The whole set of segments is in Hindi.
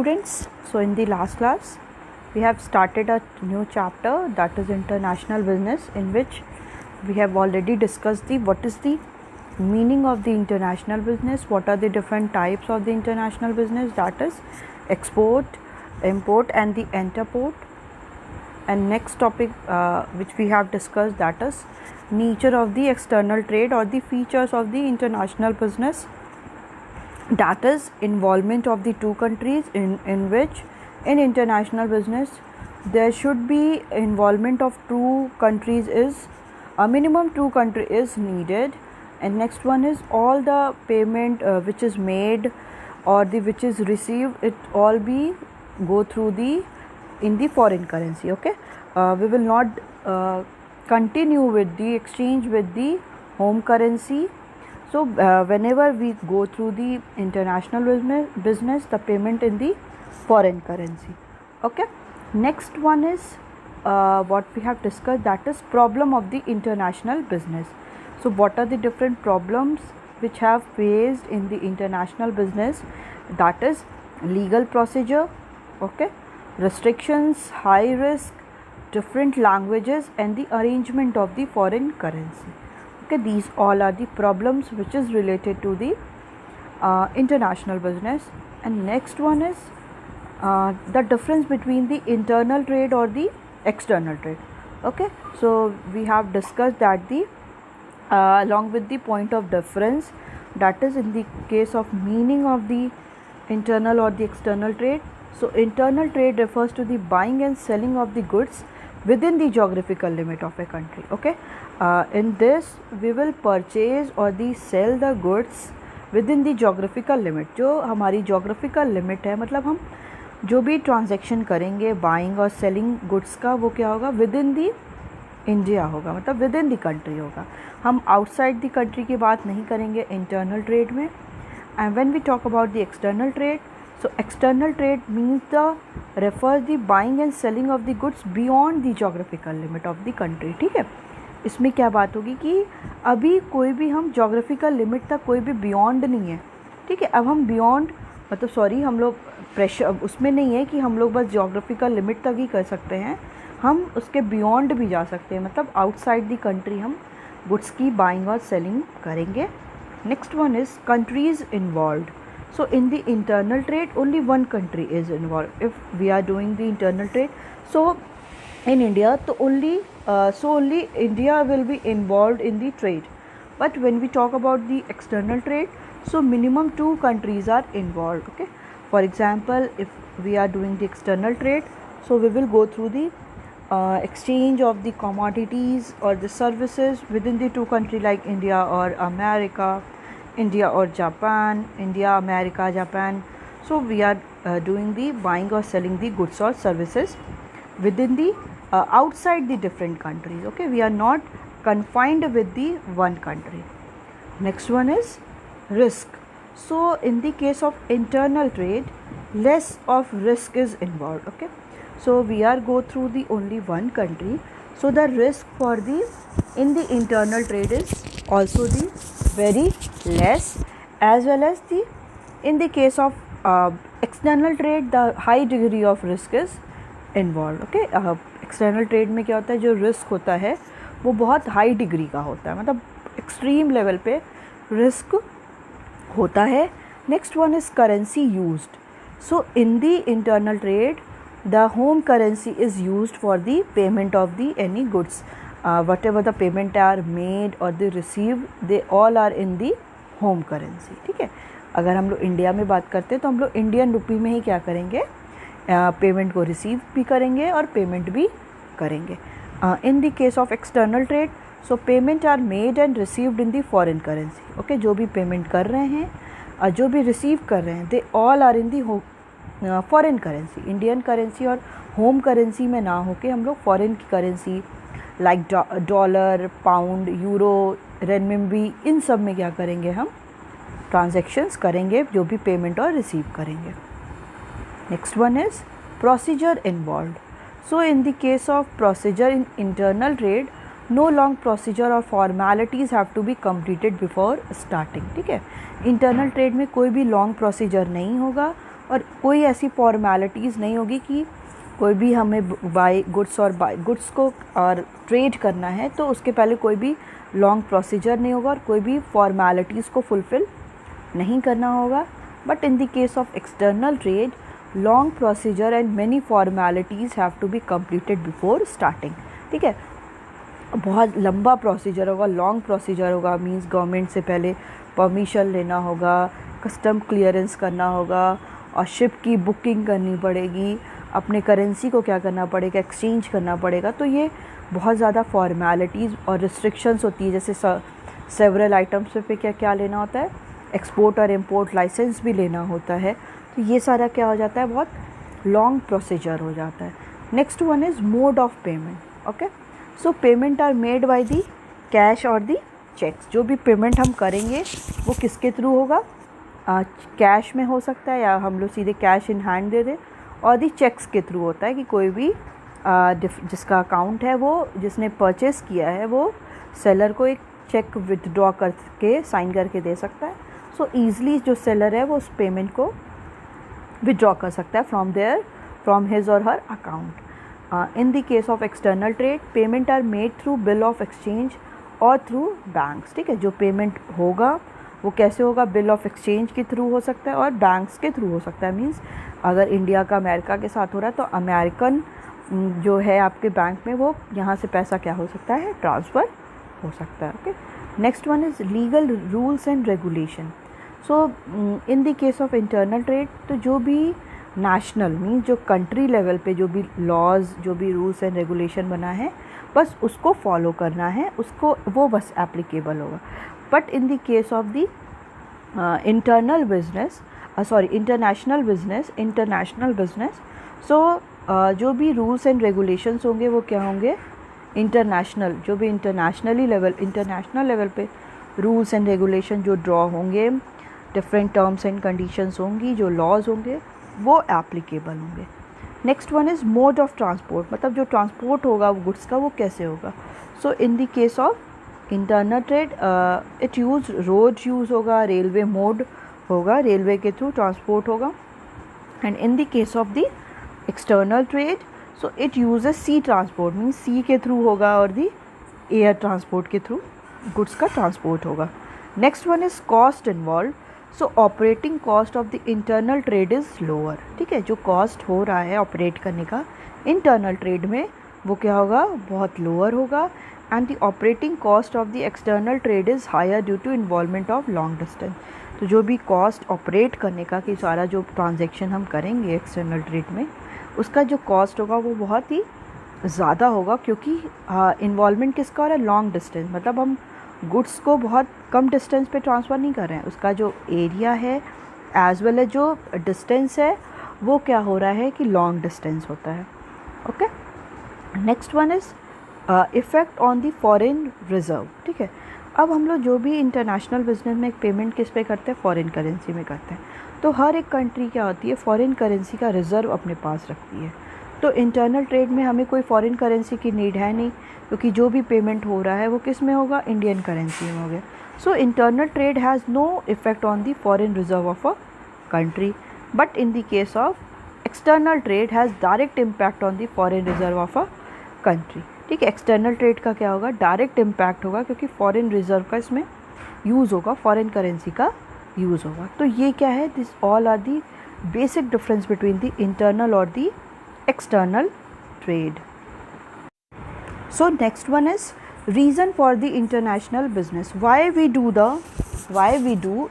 students. So in the last class we have started a new chapter, that is international business, in which we have already discussed what is the meaning of the international business, what are the different types of the international business, that is export, import and the interport. And next topic which we have discussed, that is nature of the external trade or the features of the international business, that is involvement of the two countries in which in international business there should be involvement of two countries, is a minimum two country is needed. And next one is all the payment which is made or the which is received, it all be go through the in the foreign currency. Okay, we will not continue with the exchange with the home currency. So whenever we go through the international business, the payment in the foreign currency. Okay, next one is what we have discussed, that is problem of the international business. So what are the different problems which have faced in the international business? That is legal procedure, okay, restrictions, high risk, different languages and the arrangement of the foreign currency. Okay, these all are the problems which is related to the international business. And next one is the difference between the internal trade or the external trade. Okay, so we have discussed that the along with the point of difference, that is in the case of meaning of the internal or the external trade. So internal trade refers to the buying and selling of the goods within the geographical limit of a country. Okay, in this we will purchase or the sell the goods within the geographical limit. जो हमारी geographical limit है, मतलब हम जो भी transaction करेंगे buying और selling goods का, वो क्या होगा, within the India होगा, मतलब within the country होगा. हम outside the country की बात नहीं करेंगे internal trade में. And when we talk about the external trade, so external trade means the refers the buying and selling of the goods beyond the geographical limit of the country. ठीक है, इसमें क्या बात होगी कि अभी कोई भी हम geographical limit तक कोई भी beyond नहीं है. ठीक है, अब हम beyond मतलब सॉरी हम लोग प्रेशर उसमें नहीं है कि हम लोग बस geographical limit तक ही कर सकते हैं, हम उसके beyond भी जा सकते हैं, मतलब outside the country हम goods की buying और selling करेंगे. Next one is countries involved. So in the internal trade only one country is involved. If we are doing the internal trade, so in India तो only India will be involved in the trade. But when we talk about the external trade, so minimum two countries are involved. Okay, for example, if we are doing the external trade, so we will go through the exchange of the commodities or the services within the two countries like India or America, India or Japan, India, America, Japan. So we are doing the buying or selling the goods or services within the outside the different countries. Okay, we are not confined with the one country. Next one is risk. So in the case of internal trade, less of risk is involved. Okay, so we are go through the only one country, so the risk for the in the internal trade is also the very less, as well as the in the case of external trade the high degree of risk is involved. Okay, external trade में क्या होता है, जो risk होता है वो बहुत high degree का होता है, मतलब extreme level पे risk होता है. Next one is currency used. So in the internal trade the home currency is used for the payment of the any goods. Whatever the payment are made or they received, they all are in the home currency. ठीक है, अगर हम लोग इंडिया में बात करते हैं तो हम लोग इंडियन रुपी में ही क्या करेंगे, पेमेंट को रिसीव भी करेंगे और पेमेंट भी करेंगे. In the case of external trade, so payment are made and received in the foreign currency. Okay, जो भी पेमेंट कर रहे हैं जो भी रिसीव कर रहे हैं, they all are in the foreign currency. Indian currency और होम करेंसी में ना होके हम लोग फॉरेन की currency like dollar, pound, euro, renminbi, इन सब में क्या करेंगे, हम ट्रांजैक्शंस करेंगे, जो भी पेमेंट और रिसीव करेंगे. Next one is procedure involved. So in the case of procedure in internal trade, no long procedure और formalities have to be completed before starting. ठीक है, इंटरनल ट्रेड में कोई भी लॉन्ग प्रोसीजर नहीं होगा और कोई ऐसी फॉर्मेलिटीज़ नहीं होगी कि कोई भी हमें गुड्स को और ट्रेड करना है तो उसके पहले कोई भी लॉन्ग प्रोसीजर नहीं होगा और कोई भी फॉर्मेलिटीज़ को फुलफ़िल नहीं करना होगा. But in the case of external trade, long procedure and many formalities have to be completed before starting. ठीक है, बहुत लंबा प्रोसीजर होगा, लॉन्ग प्रोसीजर होगा. मींस गवर्नमेंट से पहले परमिशन लेना होगा, कस्टम क्लियरेंस करना होगा और शिप की बुकिंग करनी पड़ेगी, अपने करेंसी को क्या करना पड़ेगा, एक्सचेंज करना पड़ेगा. तो ये बहुत ज़्यादा फॉर्मेलिटीज़ और रिस्ट्रिक्शंस होती है. जैसे सेवरल आइटम्स पे क्या क्या लेना होता है, एक्सपोर्ट और इम्पोर्ट लाइसेंस भी लेना होता है. तो ये सारा क्या हो जाता है, बहुत लॉन्ग प्रोसीजर हो जाता है. Next one is mode of payment. Okay, so payment are made by the cash और दी चेक्स. जो भी पेमेंट हम करेंगे वो किसके थ्रू होगा, कैश में हो सकता है या हम लोग सीधे कैश इन हैंड दे दें, और दी चेक्स के थ्रू होता है कि कोई भी जिसका अकाउंट है, वो जिसने परचेस किया है, वो सेलर को एक चेक विदड्रॉ करके साइन करके दे सकता है. सो ईज़िली जो सेलर है वो उस पेमेंट को विदड्रॉ कर सकता है फ्रॉम हिज और her account. In the case of external trade, payment are made through bill of exchange और थ्रू बैंक्स. ठीक है, जो पेमेंट होगा वो कैसे होगा, बिल ऑफ एक्सचेंज के थ्रू हो सकता है और बैंक्स के थ्रू हो सकता है. मींस अगर इंडिया का अमेरिका के साथ हो रहा है तो अमेरिकन जो है आपके बैंक में, वो यहाँ से पैसा क्या हो सकता है, ट्रांसफ़र हो सकता है. Okay, next one is legal rules and regulation. So in the case of internal trade, तो जो भी नेशनल मीन्स जो कंट्री लेवल पे जो भी लॉज, जो भी रूल्स एंड रेगुलेशन बना है, बस उसको फॉलो करना है, उसको वो बस एप्लीकेबल होगा. But in the case of the internal business, so जो भी रूल्स एंड रेगुलेशंस होंगे वो क्या होंगे, इंटरनेशनल, जो भी इंटरनेशनल लेवल पे रूल्स एंड रेगुलेशन जो ड्रॉ होंगे, डिफरेंट टर्म्स एंड कंडीशंस होंगी, जो लॉज होंगे वो एप्लीकेबल होंगे. Next one is mode of transport. मतलब जो ट्रांसपोर्ट होगा वो गुड्स का, वो कैसे होगा. So in the case of internal trade, it road use होगा, रेलवे मोड होगा, रेलवे के थ्रू ट्रांसपोर्ट होगा. And in the case of the external trade, so it uses sea transport, means sea के थ्रू होगा और दी एयर ट्रांसपोर्ट के थ्रू गुड्स का ट्रांसपोर्ट होगा. Next one is cost involve. So operating cost of the internal trade is lower. ठीक है, जो कॉस्ट हो रहा है ऑपरेट करने का इंटरनल ट्रेड में, वो क्या होगा, बहुत लोअर होगा. And the operating cost of the external trade is higher due to involvement of long distance. तो जो भी कॉस्ट ऑपरेट करने का, कि सारा जो ट्रांजेक्शन हम करेंगे एक्सटर्नल ट्रेड में, उसका जो कॉस्ट होगा वो बहुत ही ज़्यादा होगा, क्योंकि इन्वॉल्वमेंट किसका हो रहा है, लॉन्ग डिस्टेंस. मतलब हम गुड्स को बहुत कम डिस्टेंस पे ट्रांसफ़र नहीं कर रहे हैं, उसका जो एरिया है एज वेल एज जो डिस्टेंस है वो क्या हो रहा है कि लॉन्ग डिस्टेंस होता है. Okay, next one is effect on the foreign reserve. ठीक है, अब हम लोग जो भी इंटरनेशनल बिजनेस में पेमेंट किस पे करते हैं, फॉरेन करेंसी में करते हैं. तो हर एक कंट्री क्या होती है, फॉरेन करेंसी का रिज़र्व अपने पास रखती है. तो इंटरनल ट्रेड में हमें कोई फॉरेन करेंसी की नीड है नहीं, क्योंकि जो भी पेमेंट हो रहा है वो किस में होगा, इंडियन करेंसी में हो गया. So internal trade has no effect on the foreign reserve of a country. But in the case of external trade has direct impact on the foreign reserve of a country. ठीक है, एक्सटर्नल ट्रेड का क्या होगा, डायरेक्ट इम्पैक्ट होगा, क्योंकि फॉरेन रिजर्व का इसमें यूज़ होगा, फॉरेन करेंसी का यूज़ होगा. तो ये क्या है, this all are the basic difference between the internal और the external trade. So next one is reason for the international business. Why we do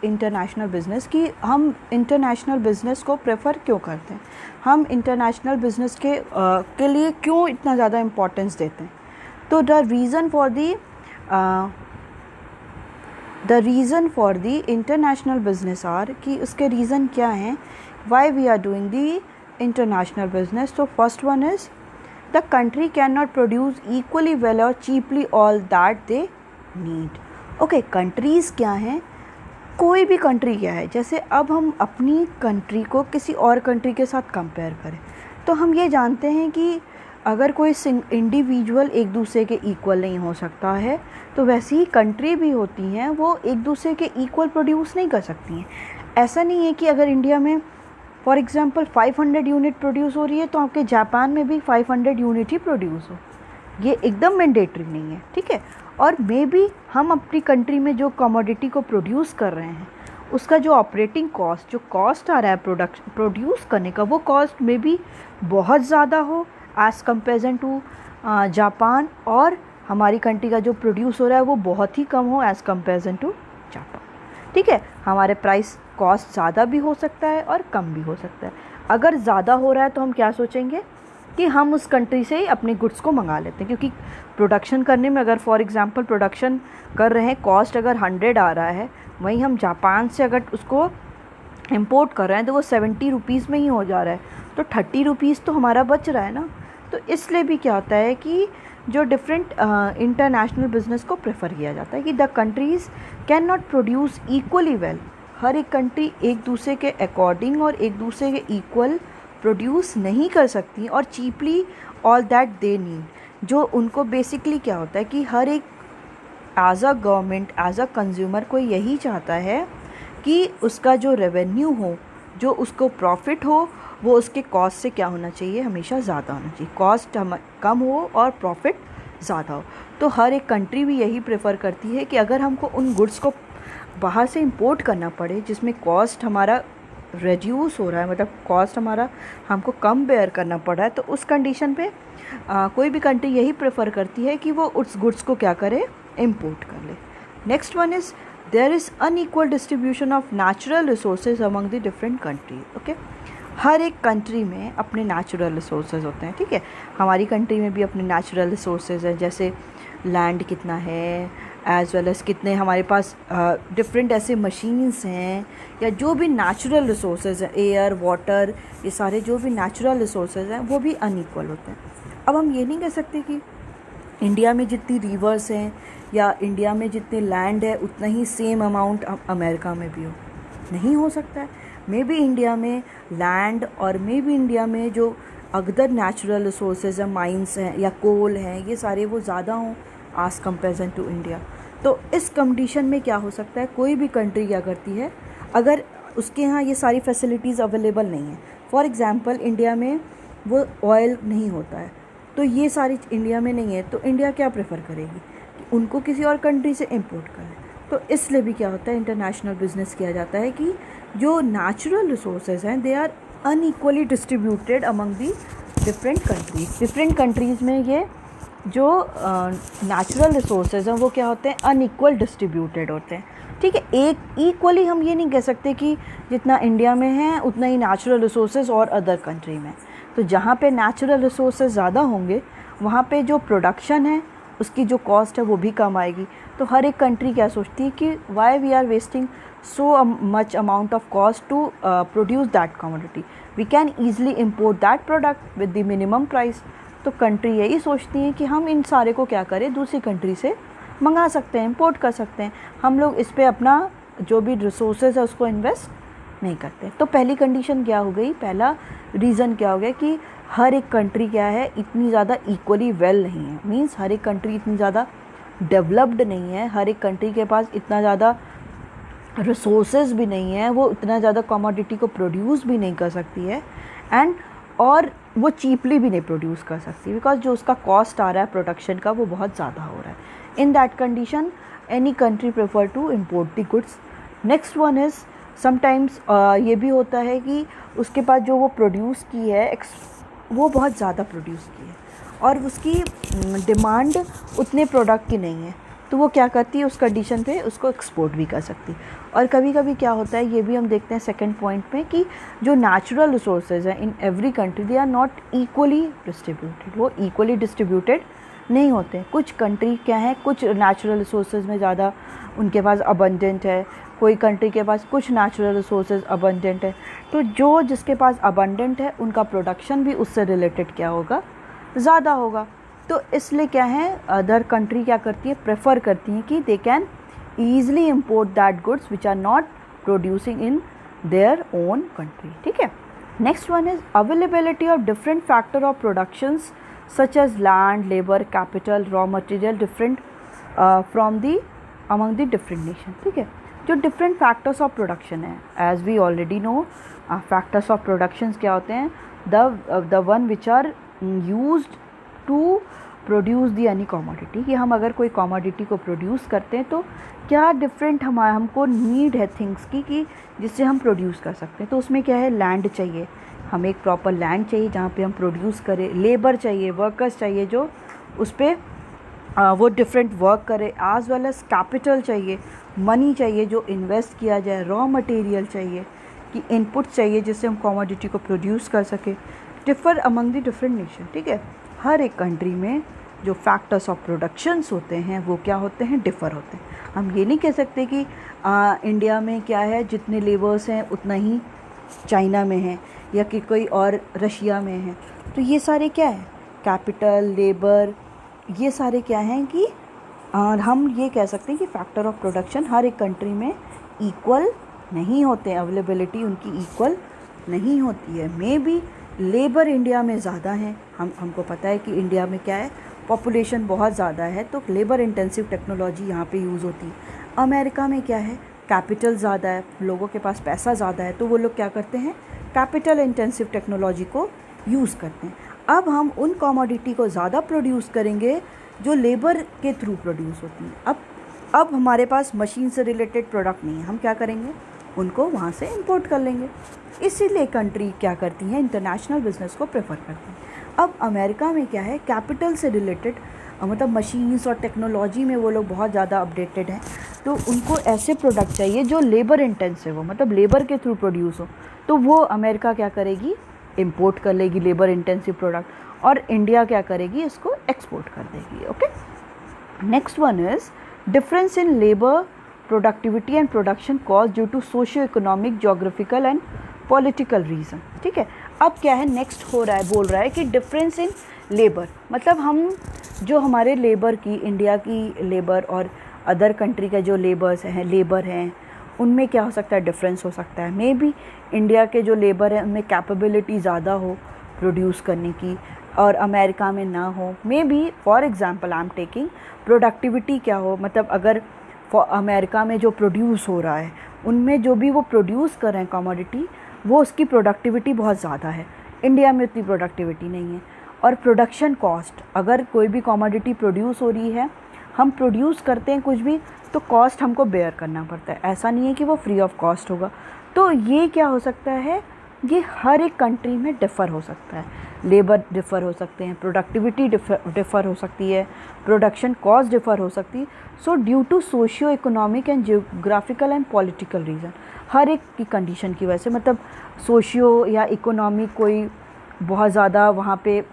international business, कि हम international business को prefer क्यों करते हैं, हम international business के लिए क्यों इतना ज़्यादा importance देते हैं. तो the reason for the international business are, कि उसके reason क्या हैं, why we are doing the international business. So first one is the country cannot produce equally well or cheaply all that they need. Okay, countries क्या हैं, कोई भी कंट्री क्या है. जैसे अब हम अपनी कंट्री को किसी और कंट्री के साथ कंपेयर करें तो हम ये जानते हैं कि अगर कोई इंडिविजुअल एक दूसरे के इक्वल नहीं हो सकता है, तो वैसी ही कंट्री भी होती हैं, वो एक दूसरे के इक्वल प्रोड्यूस नहीं कर सकती हैं. ऐसा नहीं है कि अगर इंडिया में फॉर एग्जांपल 500 यूनिट प्रोड्यूस हो रही है तो आपके जापान में भी 500 यूनिट ही प्रोड्यूस हो, ये एकदम मैंडेटरी नहीं है, ठीक है। और मे बी हम अपनी कंट्री में जो कमोडिटी को प्रोड्यूस कर रहे हैं उसका जो ऑपरेटिंग कॉस्ट, जो कॉस्ट आ रहा है प्रोड्यूस करने का, वो कॉस्ट में भी बहुत ज़्यादा हो एज़ कंपेरिजन टू जापान, और हमारी कंट्री का जो प्रोड्यूस हो रहा है वो बहुत ही कम हो एज़ कंपेरिजन टू जापान, ठीक है। हमारे प्राइस कॉस्ट ज़्यादा भी हो सकता है और कम भी हो सकता है। अगर ज़्यादा हो रहा है तो हम क्या सोचेंगे कि हम उस कंट्री से ही अपने गुड्स को मंगा लेते हैं, क्योंकि प्रोडक्शन करने में अगर फॉर एग्जांपल प्रोडक्शन कर रहे हैं, कॉस्ट अगर 100 आ रहा है, वहीं हम जापान से अगर उसको इंपोर्ट कर रहे हैं तो वो 70 रुपीज़ में ही हो जा रहा है, तो 30 रुपीज़ तो हमारा बच रहा है ना। तो इसलिए भी क्या होता है कि जो डिफरेंट इंटरनेशनल बिजनेस को प्रेफर किया जाता है कि the countries can not produce equally well, हर एक कंट्री एक दूसरे के अकॉर्डिंग और एक दूसरे के इक्वल प्रोड्यूस नहीं कर सकती और cheaply all that they need. जो उनको बेसिकली क्या होता है कि हर एक as a government, as a consumer कोई यही चाहता है कि उसका जो रेवेन्यू हो, जो उसको प्रॉफिट हो, वो उसके कॉस्ट से क्या होना चाहिए, हमेशा ज़्यादा होना चाहिए। कॉस्ट कम हो और प्रॉफिट ज़्यादा हो। तो हर एक कंट्री भी यही प्रेफर करती है कि अगर हमको उन गुड्स को बाहर से इंपोर्ट करना पड़े जिसमें कॉस्ट हमारा रिड्यूस हो रहा है, मतलब कॉस्ट हमारा हमको कम बेयर करना पड़ रहा है, तो उस कंडीशन पे कोई भी कंट्री यही प्रेफर करती है कि वो उस गुड्स को क्या करे, इंपोर्ट कर ले। Next one is there is unequal distribution of natural resources among the different country. Okay, हर एक कंट्री में अपने नेचुरल रिसोर्सेज होते हैं, ठीक है। हमारी कंट्री में भी अपने नेचुरल रिसोर्सेज हैं, जैसे लैंड कितना है, एज़ वेल एज़ कितने हमारे पास डिफरेंट ऐसे मशीन्स हैं, या जो भी नेचुरल रिसोर्सेज हैं, एयर, वाटर, ये सारे जो भी नेचुरल रिसोर्सेज हैं वो भी अनइक्वल होते हैं। अब हम ये नहीं कह सकते कि इंडिया में जितनी रिवर्स हैं या इंडिया में जितने लैंड है उतना ही सेम अमाउंट अमेरिका में भी हो, नहीं हो सकता है। मे बी इंडिया में लैंड और मे बी इंडिया में जो अदर नेचुरल रिसोर्सेज हैं, माइंस हैं या कोल हैं, ये सारे वो ज़्यादा हों आज कंपेरिजन टू इंडिया। तो इस कंडीशन में क्या हो सकता है, कोई भी कंट्री क्या करती है, अगर उसके यहाँ ये सारी फैसिलिटीज़ अवेलेबल नहीं है, फॉर एग्जांपल इंडिया में वो ऑयल नहीं होता है, तो ये सारी इंडिया में नहीं है, तो इंडिया क्या प्रेफर करेगी कि उनको किसी और कंट्री से इंपोर्ट करें। तो इसलिए भी क्या होता है, इंटरनेशनल बिजनेस किया जाता है कि जो नेचुरल रिसोर्सेज हैं they are unequally distributed among the different countries. Different countries में ये जो नेचुरल रिसोर्सेज हैं वो क्या होते हैं, अनइक्वल डिस्ट्रीब्यूटेड होते हैं, ठीक है। एक इक्वली हम ये नहीं कह सकते कि जितना इंडिया में है उतना ही नेचुरल रिसोर्सेज और अदर कंट्री में। तो जहाँ पे नेचुरल रिसोर्सेज ज़्यादा होंगे वहाँ पे जो प्रोडक्शन है उसकी जो कॉस्ट है वो भी कम आएगी। तो हर एक कंट्री क्या सोचती है कि why we are wasting so much amount of cost to produce that commodity, we can easily import that product with the minimum price। तो कंट्री यही सोचती है कि हम इन सारे को क्या करें, दूसरी कंट्री से मंगा सकते हैं, इंपोर्ट कर सकते हैं, हम लोग इस पे अपना जो भी रिसोर्सेज है उसको इन्वेस्ट नहीं करते। तो पहली कंडीशन क्या हो गई, पहला रीज़न क्या हो गया कि हर एक कंट्री क्या है, इतनी ज़्यादा इक्वली वेल नहीं है, मीन्स हर एक कंट्री इतनी ज़्यादा डेवलप्ड नहीं है, हर एक कंट्री के पास इतना ज़्यादा रिसोर्सेज भी नहीं है, वो इतना ज़्यादा कमोडिटी को प्रोड्यूस भी नहीं कर सकती है, एंड और वो चीपली भी नहीं प्रोड्यूस कर सकती, बिकॉज जो उसका कॉस्ट आ रहा है प्रोडक्शन का वो बहुत ज़्यादा हो रहा है। In that condition any country prefer to import the goods. Next one is sometimes ये भी होता है कि उसके पास जो वो प्रोड्यूस की है वो बहुत ज़्यादा प्रोड्यूस की है और उसकी डिमांड उतने प्रोडक्ट की नहीं है, तो वो क्या करती है, उस कंडीशन पे उसको एक्सपोर्ट भी कर सकती है। और कभी कभी क्या होता है, ये भी हम देखते हैं सेकंड पॉइंट में, कि जो नेचुरल रिसोर्सेज हैं in every country they are not equally distributed, वो इक्वली डिस्ट्रीब्यूटेड नहीं होते। कुछ कंट्री क्या है, कुछ नेचुरल रिसोर्सेज में ज़्यादा उनके पास अबंडेंट है, कोई कंट्री के पास कुछ नेचुरल रिसोर्सेज अबंडेंट है, तो जो जिसके पास अबंडेंट है उनका प्रोडक्शन भी उससे रिलेटेड क्या होगा, ज़्यादा होगा। तो इसलिए क्या है, अदर कंट्री क्या करती है, प्रेफर करती हैं कि they can easily import that goods which are not producing in their own country, ठीक है। Next one is availability of different factor of productions such as land, labour, capital, raw material different from the among the different nation, ठीक है। जो डिफरेंट फैक्टर्स ऑफ प्रोडक्शन है, as we already know factors of productions क्या होते हैं, the one which are used to produce the any commodity, कि हम अगर कोई कॉमोडिटी को प्रोड्यूस करते हैं तो क्या डिफरेंट हमको नीड है थिंग्स की कि जिससे हम प्रोड्यूस कर सकते हैं। तो उसमें क्या है, लैंड चाहिए, हमें एक प्रॉपर लैंड चाहिए जहाँ पे हम प्रोड्यूस करें, लेबर चाहिए, वर्कर्स चाहिए जो उस पर वो डिफरेंट वर्क करे, एज वेल एज कैपिटल चाहिए, मनी चाहिए जो इन्वेस्ट किया जाए, रॉ मटेरियल चाहिए कि इनपुट चाहिए जिससे हम कॉमोडिटी को प्रोड्यूस कर सके। Differ among the different nation, ठीक है। हर एक कंट्री में जो फैक्टर्स ऑफ प्रोडक्शंस होते हैं वो क्या होते हैं, डिफ़र होते हैं। हम ये नहीं कह सकते कि इंडिया में क्या है जितने लेबर्स हैं उतना ही चाइना में है या कि कोई और रशिया में है। तो ये सारे क्या है, कैपिटल, लेबर, ये सारे क्या हैं कि हम ये कह सकते हैं कि फैक्टर ऑफ प्रोडक्शन हर एक कंट्री में इक्वल नहीं होते हैं, अवेलेबिलिटी उनकी इक्वल नहीं होती है। मे बी लेबर इंडिया में ज़्यादा है, हमको पता है कि इंडिया में क्या है, पॉपुलेशन बहुत ज़्यादा है तो लेबर इंटेंसिव टेक्नोलॉजी यहाँ पे यूज़ होती है। अमेरिका में क्या है, कैपिटल ज़्यादा है, लोगों के पास पैसा ज़्यादा है तो वो लोग क्या करते हैं, कैपिटल इंटेंसिव टेक्नोलॉजी को यूज़ करते हैं। अब हम उन कॉमोडिटी को ज़्यादा प्रोड्यूस करेंगे जो लेबर के थ्रू प्रोड्यूस होती हैं। अब हमारे पास मशीन से रिलेटेड प्रोडक्ट नहीं है, हम क्या करेंगे, उनको वहाँ से इंपोर्ट कर लेंगे। इसीलिए कंट्री क्या करती हैं, इंटरनेशनल बिजनेस को प्रेफर करती हैं। अब अमेरिका में क्या है, कैपिटल से रिलेटेड मतलब मशीन्स और टेक्नोलॉजी में वो लोग बहुत ज़्यादा अपडेटेड हैं, तो उनको ऐसे प्रोडक्ट चाहिए जो लेबर इंटेंसिव हो, मतलब लेबर के थ्रू प्रोड्यूस हो। तो वो अमेरिका क्या करेगी, इंपोर्ट कर लेगी लेबर इंटेंसिव प्रोडक्ट, और इंडिया क्या करेगी, इसको एक्सपोर्ट कर देगी। Okay, next one is difference in labour productivity and production cost due to socio economic, geographical and political reason. ठीक है, अब क्या है, नेक्स्ट हो रहा है, बोल रहा है कि डिफरेंस इन लेबर, मतलब हम जो हमारे लेबर की, इंडिया की लेबर और अदर कंट्री का जो लेबर हैं उनमें क्या हो सकता है, डिफरेंस हो सकता है। मे बी इंडिया के जो लेबर है उनमें कैपेबिलिटी ज़्यादा हो प्रोड्यूस करने की और अमेरिका में ना हो। May be for example I am taking productivity क्या हो, मतलब अगर अमेरिका में जो प्रोड्यूस हो रहा है उनमें जो भी वो प्रोड्यूस कर रहे हैं कमोडिटी, वो उसकी प्रोडक्टिविटी बहुत ज़्यादा है, इंडिया में उतनी प्रोडक्टिविटी नहीं है। और प्रोडक्शन कॉस्ट, अगर कोई भी कमोडिटी प्रोड्यूस हो रही है, हम प्रोड्यूस करते हैं कुछ भी तो कॉस्ट हमको बेयर करना पड़ता है, ऐसा नहीं है कि वो फ्री ऑफ कॉस्ट होगा। तो ये क्या हो सकता है, ये हर एक कंट्री में डिफ़र हो सकता है, लेबर डिफ़र हो सकते हैं, प्रोडक्टिविटी डिफ़र हो सकती है, प्रोडक्शन कॉस्ट डिफ़र हो सकती है। So due to socio economic and geographical and political reason, हर एक की कंडीशन की वजह से, मतलब सोशियो या इकोनॉमिक, कोई बहुत ज़्यादा वहाँ पे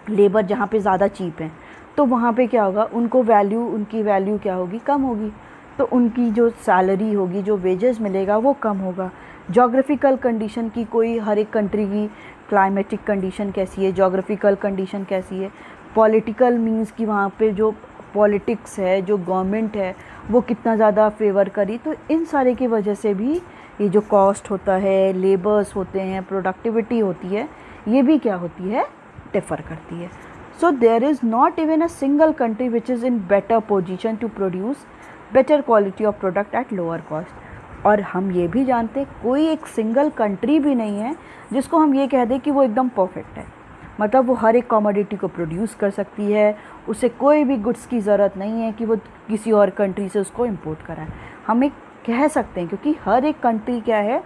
लेबर जहाँ पे ज़्यादा चीप है तो वहाँ पे क्या होगा, उनकी वैल्यू क्या होगी, कम होगी, तो उनकी जो सैलरी होगी, जो वेजेस मिलेगा वो कम होगा। जोग्राफिकल कंडीशन की, कोई हर एक कंट्री की क्लाइमेटिक कंडीशन कैसी है, जोग्राफिकल कंडीशन कैसी है, पॉलिटिकल मींस कि वहाँ पे जो पॉलिटिक्स है, जो गवर्नमेंट है वो कितना ज़्यादा फेवर करी, तो इन सारे की वजह से भी ये जो कॉस्ट होता है, लेबर्स होते हैं, प्रोडक्टिविटी होती है, ये भी क्या होती है, डिफ़र करती है। So there is not even a single country which is in better position to produce better quality of product at lower cost. और हम ये भी जानते हैं कोई एक सिंगल कंट्री भी नहीं है जिसको हम ये कह दें कि वो एकदम परफेक्ट है, मतलब वो हर एक कमोडिटी को प्रोड्यूस कर सकती है, उसे कोई भी गुड्स की ज़रूरत नहीं है कि वो किसी और कंट्री से उसको इंपोर्ट कराए। हम एक कह सकते हैं क्योंकि हर एक कंट्री क्या है,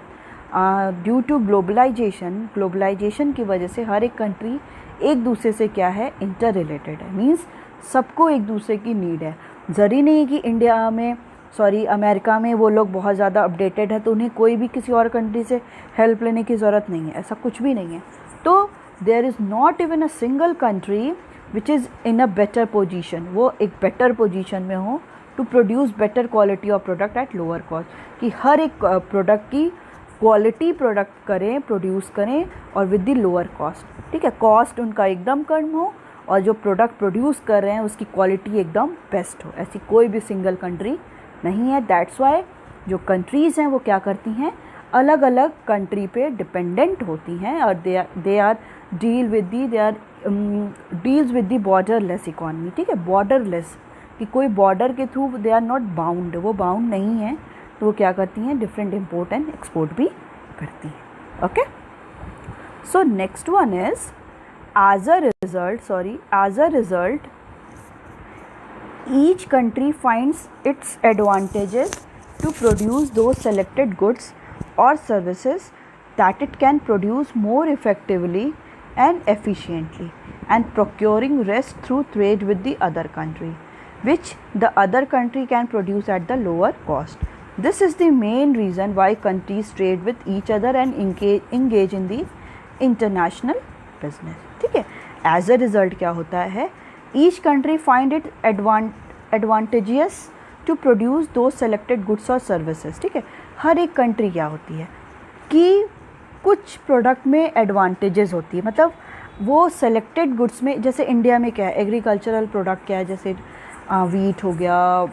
ड्यू टू ग्लोबलाइजेशन की वजह से हर एक कंट्री एक दूसरे से क्या है, इंटर रिलेटेड है, मींस सबको एक दूसरे की नीड है। ज़रूरी नहीं कि अमेरिका में वो लोग बहुत ज़्यादा अपडेटेड है तो उन्हें कोई भी किसी और कंट्री से हेल्प लेने की ज़रूरत नहीं है, ऐसा कुछ भी नहीं है। तो there is not even a single country which is in a better position, वो एक बेटर पोजीशन में हो to produce better quality of product at lower cost, कि हर एक प्रोडक्ट की क्वालिटी प्रोडक्ट करें, प्रोड्यूस करें और विद द लोअर कॉस्ट। ठीक है, कॉस्ट उनका एकदम कम हो और जो प्रोडक्ट प्रोड्यूस कर रहे हैं उसकी क्वालिटी एकदम बेस्ट हो, ऐसी कोई भी सिंगल कंट्री नहीं है। दैट्स वाई जो कंट्रीज़ हैं वो क्या करती हैं, अलग अलग कंट्री पे डिपेंडेंट होती हैं और they are deals with the borderless economy. ठीक है, बॉर्डरलेस, कि कोई बॉर्डर के through they are not bound, वो बाउंड नहीं है तो वो क्या करती हैं, डिफरेंट इम्पोर्ट एंड एक्सपोर्ट भी करती हैं. Okay, so next one is as a result each country finds its advantages to produce those selected goods or services that it can produce more effectively and efficiently, and procuring rest through trade with the other country, which the other country can produce at the lower cost. This is the main reason why countries trade with each other and engage in the international business. ठीक है, एज अ रिजल्ट क्या होता है, each country find it advantageous to produce दो सेलेक्टेड गुड्स और सर्विसेज. ठीक है, हर एक कंट्री क्या होती है कि कुछ प्रोडक्ट में एडवांटेजेस होती है, मतलब वो सेलेक्टेड गुड्स में, जैसे इंडिया में क्या है, एग्रीकल्चरल प्रोडक्ट क्या है, जैसे वीट हो गया,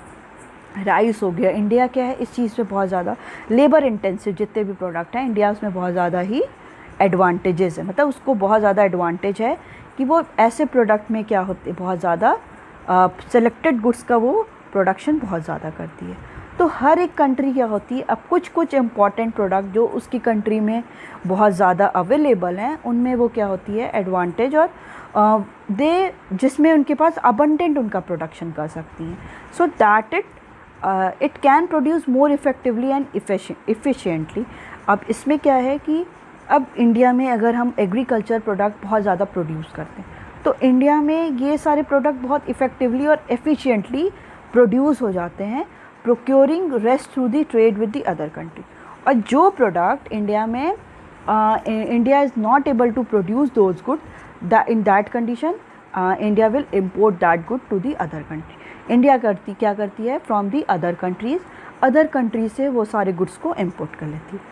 राइस हो गया. इंडिया क्या है इस चीज़ पे बहुत ज़्यादा लेबर इंटेंसिव जितने भी प्रोडक्ट हैं इंडिया उसमें बहुत ज़्यादा ही एडवांटेजेस है, मतलब उसको बहुत ज़्यादा एडवांटेज है कि वो ऐसे प्रोडक्ट में क्या होते बहुत ज़्यादा सेलेक्टेड गुड्स का वो प्रोडक्शन बहुत ज़्यादा करती है. तो हर एक कंट्री क्या होती है, अब कुछ इम्पॉर्टेंट प्रोडक्ट जो उसकी कंट्री में बहुत ज़्यादा अवेलेबल हैं उनमें वो क्या होती है एडवांटेज, और जिसमें उनके पास अबंडेंट उनका प्रोडक्शन कर सकती हैं, so that it can produce more effectively and efficiently. अब इसमें क्या है कि अब इंडिया में अगर हम एग्रीकल्चर प्रोडक्ट बहुत ज़्यादा प्रोड्यूस करते हैं तो इंडिया में ये सारे प्रोडक्ट बहुत इफ़ेक्टिवली और एफिशिएंटली प्रोड्यूस हो जाते हैं, procuring rest through the trade with the other country. और जो प्रोडक्ट इंडिया में India is not able to produce those good, in that condition India will import that good to the other country. India क्या करती है, फ्रॉम दी अदर कंट्रीज़ से वो सारे गुड्स को इम्पोर्ट कर लेती है.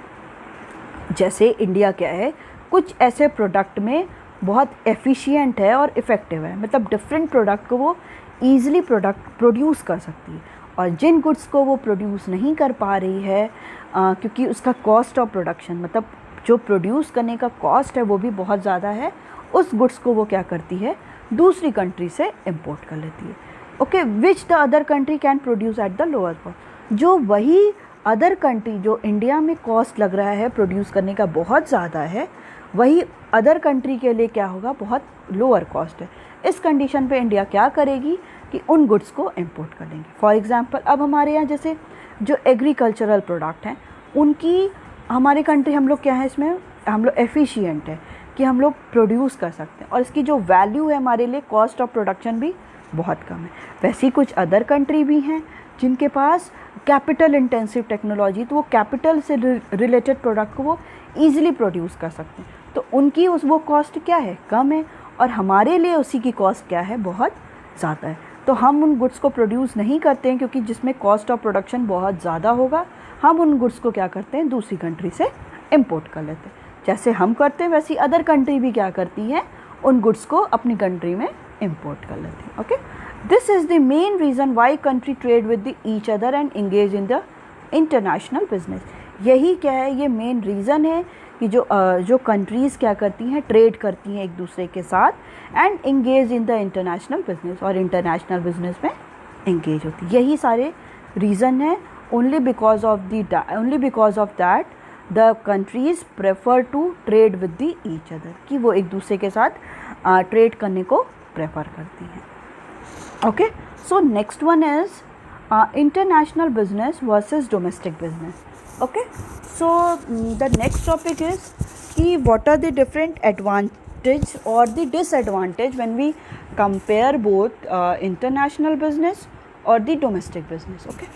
जैसे इंडिया क्या है, कुछ ऐसे प्रोडक्ट में बहुत एफिशिएंट है और इफ़ेक्टिव है, मतलब डिफरेंट प्रोडक्ट को वो ईज़िली प्रोड्यूस कर सकती है. और जिन गुड्स को वो प्रोड्यूस नहीं कर पा रही है क्योंकि उसका कॉस्ट ऑफ प्रोडक्शन, मतलब जो प्रोड्यूस करने का कॉस्ट है वो भी बहुत ज़्यादा है, उस गुड्स को वो क्या करती है, दूसरी कंट्री से इम्पोर्ट कर लेती है. Okay, which the other country can produce at the lower cost. जो वही अदर कंट्री जो इंडिया में कॉस्ट लग रहा है प्रोड्यूस करने का बहुत ज़्यादा है, वही अदर कंट्री के लिए क्या होगा, बहुत लोअर कॉस्ट है. इस कंडीशन पे इंडिया क्या करेगी कि उन गुड्स को इंपोर्ट कर लेंगे. फॉर एग्जांपल अब हमारे यहाँ जैसे जो एग्रीकल्चरल प्रोडक्ट हैं उनकी हमारे कंट्री हम लोग क्या है, इसमें हम लोग एफिशिएंट है कि हम लोग प्रोड्यूस कर सकते हैं और इसकी जो वैल्यू है हमारे लिए, कॉस्ट ऑफ प्रोडक्शन भी बहुत कम है. वैसे ही कुछ अदर कंट्री भी हैं जिनके पास कैपिटल इंटेंसिव टेक्नोलॉजी, तो वो कैपिटल से रिलेटेड प्रोडक्ट को वो ईजिली प्रोड्यूस कर सकते हैं, तो उनकी वो कॉस्ट क्या है, कम है, और हमारे लिए उसी की कॉस्ट क्या है, बहुत ज़्यादा है. तो हम उन गुड्स को प्रोड्यूस नहीं करते हैं क्योंकि जिसमें कॉस्ट ऑफ प्रोडक्शन बहुत ज़्यादा होगा, हम उन गुड्स को क्या करते हैं, दूसरी कंट्री से इम्पोर्ट कर लेते हैं. जैसे हम करते हैं वैसे अदर कंट्री भी क्या करती है, उन गुड्स को अपनी कंट्री में इम्पोर्ट कर लेती है. Okay, this is the main reason why country trade with each other and engage in the international business. यही क्या है, ये मेन रीज़न है कि जो कंट्रीज़ क्या करती हैं, ट्रेड करती हैं एक दूसरे के साथ and engage in the international business, और इंटरनेशनल बिजनेस में इंगेज होती है. यही सारे रीज़न है. Only because of that the countries prefer to trade with the each other, कि वो एक दूसरे के साथ ट्रेड करने को प्रेफर करती हैं. Okay, so next one is international business versus domestic business. Okay, so the next topic is कि what are the different advantage or the disadvantage when we compare both international business or the domestic business. Okay,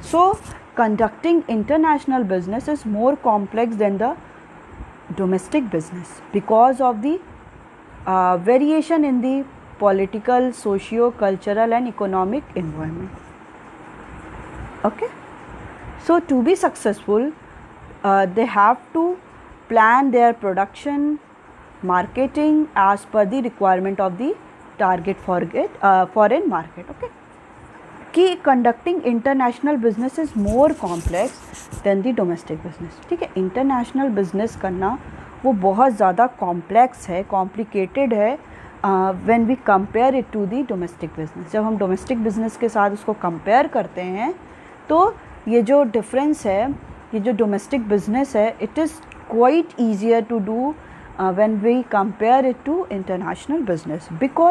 so conducting international business is more complex than the domestic business because of the variation in the political, socio-cultural and economic environment. Okay, so to be successful they have to plan their production, marketing as per the requirement of the target foreign market. Okay, कि conducting international business is more complex than the domestic business. ठीक है, international business करना वो बहुत ज़्यादा complex है, complicated है when we compare it to the domestic business. जब हम domestic business के साथ उसको compare करते हैं तो ये जो डिफरेंस है, ये जो डोमेस्टिक बिजनेस है, it is quite easier to do when we compare it to international business, because